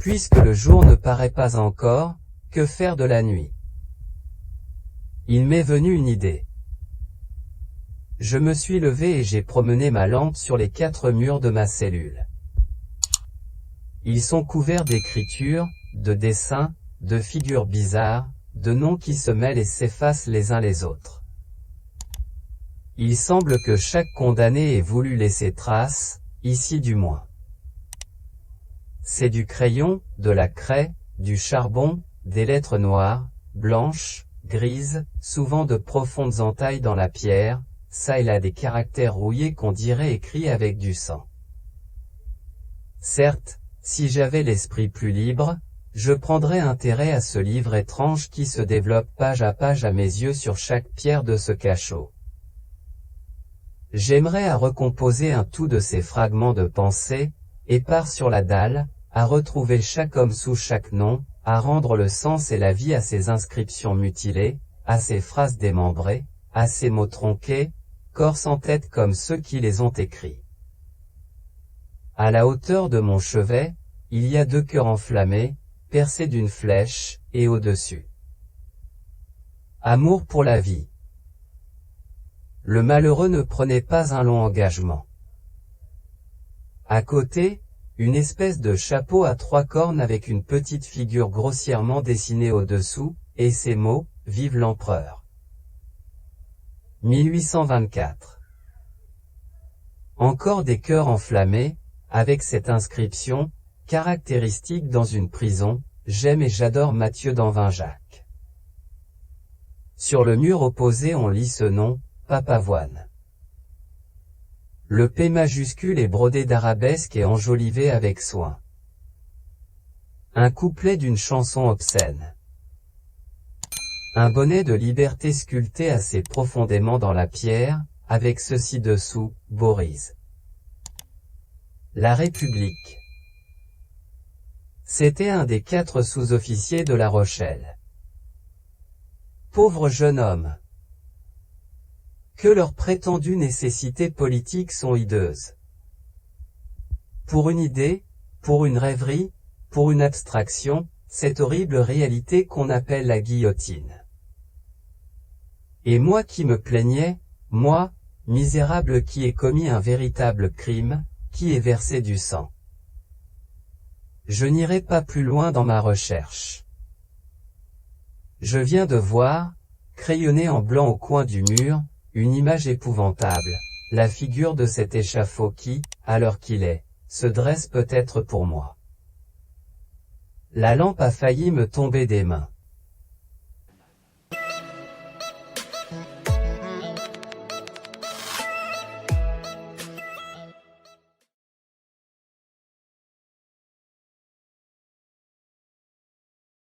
Puisque le jour ne paraît pas encore, que faire de la nuit? Il m'est venu une idée. Je me suis levé et j'ai promené ma lampe sur les 4 murs de ma cellule. Ils sont couverts d'écritures, de dessins, de figures bizarres, de noms qui se mêlent et s'effacent les uns les autres. Il semble que chaque condamné ait voulu laisser trace, ici du moins. C'est du crayon, de la craie, du charbon, des lettres noires, blanches, grises, souvent de profondes entailles dans la pierre, ça et là des caractères rouillés qu'on dirait écrits avec du sang. Certes, si j'avais l'esprit plus libre, je prendrais intérêt à ce livre étrange qui se développe page à mes yeux sur chaque pierre de ce cachot. J'aimerais à recomposer un tout de ces fragments de pensée, épars sur la dalle, à retrouver chaque homme sous chaque nom, à rendre le sens et la vie à ces inscriptions mutilées, à ces phrases démembrées, à ces mots tronqués, corps sans tête comme ceux qui les ont écrits. À la hauteur de mon chevet, il y a 2 cœurs enflammés, percés d'une flèche, et au-dessus. Amour pour la vie. Le malheureux ne prenait pas un long engagement. À côté, une espèce de chapeau à 3 cornes avec une petite figure grossièrement dessinée au-dessous, et ces mots, « Vive l'empereur ». 1824. Encore des cœurs enflammés, avec cette inscription, caractéristique dans une prison, « J'aime et j'adore Mathieu d'Anvin-Jacques ». Sur le mur opposé on lit ce nom, Papavoine. Le P majuscule est brodé d'arabesques et enjolivé avec soin. Un couplet d'une chanson obscène. Un bonnet de liberté sculpté assez profondément dans la pierre, avec ceci dessous, Boris. La République. C'était un des 4 sous-officiers de La Rochelle. Pauvre jeune homme. Que leurs prétendues nécessités politiques sont hideuses. Pour une idée, pour une rêverie, pour une abstraction, cette horrible réalité qu'on appelle la guillotine. Et moi qui me plaignais, moi, misérable qui ai commis un véritable crime, qui ai versé du sang. Je n'irai pas plus loin dans ma recherche. Je viens de voir, crayonnée en blanc au coin du mur, une image épouvantable, la figure de cet échafaud qui, à l'heure qu'il est, se dresse peut-être pour moi. La lampe a failli me tomber des mains.